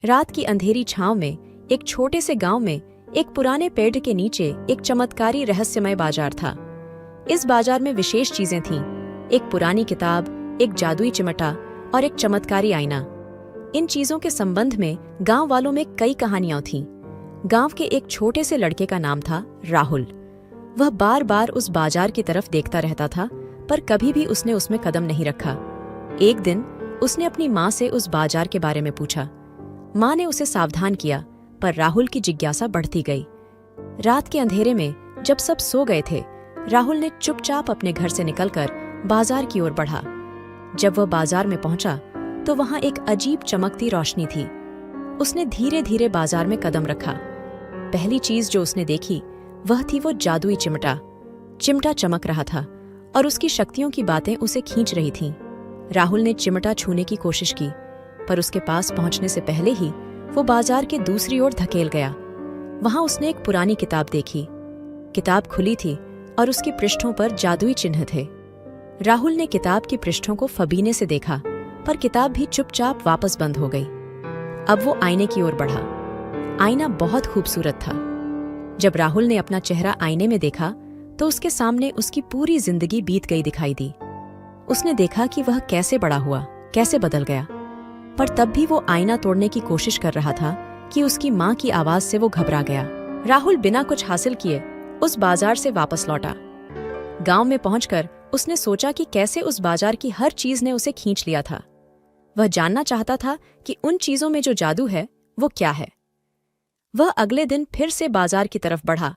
रात की अंधेरी छांव में एक छोटे से गांव में एक पुराने पेड़ के नीचे एक चमत्कारी रहस्यमय बाजार था। इस बाजार में विशेष चीजें थीं, एक पुरानी किताब, एक जादुई चिमटा और एक चमत्कारी आईना। इन चीजों के संबंध में गांव वालों में कई कहानियां थीं। गांव के एक छोटे से लड़के का नाम था राहुल। वह बार बार उस बाजार की तरफ देखता रहता था, पर कभी भी उसने उसमें कदम नहीं रखा। एक दिन उसने अपनी माँ से उस बाजार के बारे में पूछा। माँ ने उसे सावधान किया, पर राहुल की जिज्ञासा बढ़ती गई। रात के अंधेरे में जब सब सो गए थे, राहुल ने चुपचाप अपने घर से निकलकर बाजार की ओर बढ़ा। जब वह बाजार में पहुंचा तो वहां एक अजीब चमकती रोशनी थी। उसने धीरे धीरे बाजार में कदम रखा। पहली चीज जो उसने देखी वह थी वो जादुई चिमटा। चिमटा चमक रहा था और उसकी शक्तियों की बातें उसे खींच रही थीं। राहुल ने चिमटा छूने की कोशिश की, पर उसके पास पहुंचने से पहले ही वो बाजार के दूसरी ओर धकेल गया। वहां उसने एक पुरानी किताब देखी। किताब खुली थी और उसके पृष्ठों पर जादुई चिन्ह थे। राहुल ने किताब की पृष्ठों को फबीने से देखा, पर किताब भी चुपचाप वापस बंद हो गई। अब वो आईने की ओर बढ़ा। आईना बहुत खूबसूरत था। जब राहुल ने अपना चेहरा आईने में देखा तो उसके सामने उसकी पूरी जिंदगी बीत गई दिखाई दी। उसने देखा कि वह कैसे बड़ा हुआ, कैसे बदल गया, पर तब भी वो आईना तोड़ने की कोशिश कर रहा था कि उसकी माँ की आवाज से वो घबरा गया। राहुल बिना कुछ हासिल किए उस बाजार से वापस लौटा। गांव में पहुंचकर उसने सोचा कि कैसे उस बाजार की हर चीज ने उसे खींच लिया था। वह जानना चाहता था कि उन चीजों में जो जादू है वो क्या है। वह अगले दिन फिर से बाजार की तरफ बढ़ा,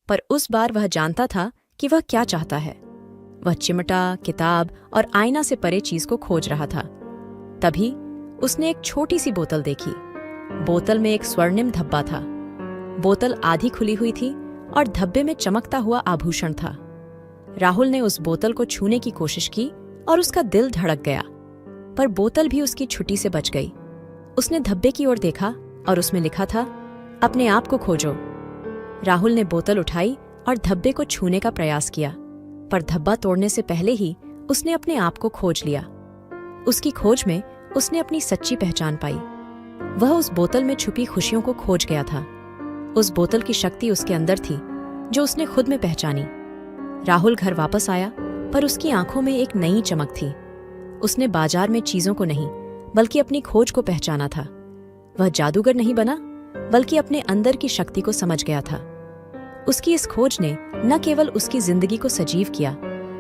पर उस बार वह जानता था कि वह क्या चाहता है। वह चिमटा, किताब और आईना से परे चीज को खोज रहा था। तभी उसने एक छोटी सी बोतल देखी। बोतल में एक स्वर्णिम धब्बा था। बोतल आधी खुली हुई थी और धब्बे में चमकता हुआ आभूषण था। राहुल ने उस बोतल को छूने की कोशिश की और उसका दिल धड़क गया, पर बोतल भी उसकी छुट्टी से बच गई। उसने धब्बे की ओर देखा और उसमें लिखा था, अपने आप को खोजो। राहुल ने बोतल उठाई और धब्बे को छूने का प्रयास किया, पर धब्बा तोड़ने से पहले ही उसने अपने आप को खोज लिया। उसकी खोज में उसने अपनी सच्ची पहचान पाई। वह उस बोतल में छुपी खुशियों को खोज गया था। उस बोतल की शक्ति उसके अंदर थी, जो उसने खुद में पहचानी। राहुल घर वापस आया, पर उसकी आंखों में एक नई चमक थी। उसने बाजार में चीजों को नहीं, बल्कि अपनी खोज को पहचाना था। वह जादूगर नहीं बना, बल्कि अपने अंदर की शक्ति को समझ गया था। उसकी इस खोज ने न केवल उसकी जिंदगी को सजीव किया,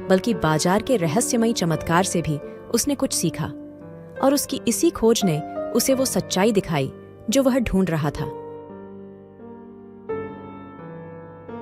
बल्कि बाजार के रहस्यमयी चमत्कार से भी उसने कुछ सीखा, और उसकी इसी खोज ने उसे वो सच्चाई दिखाई जो वह ढूंढ रहा था।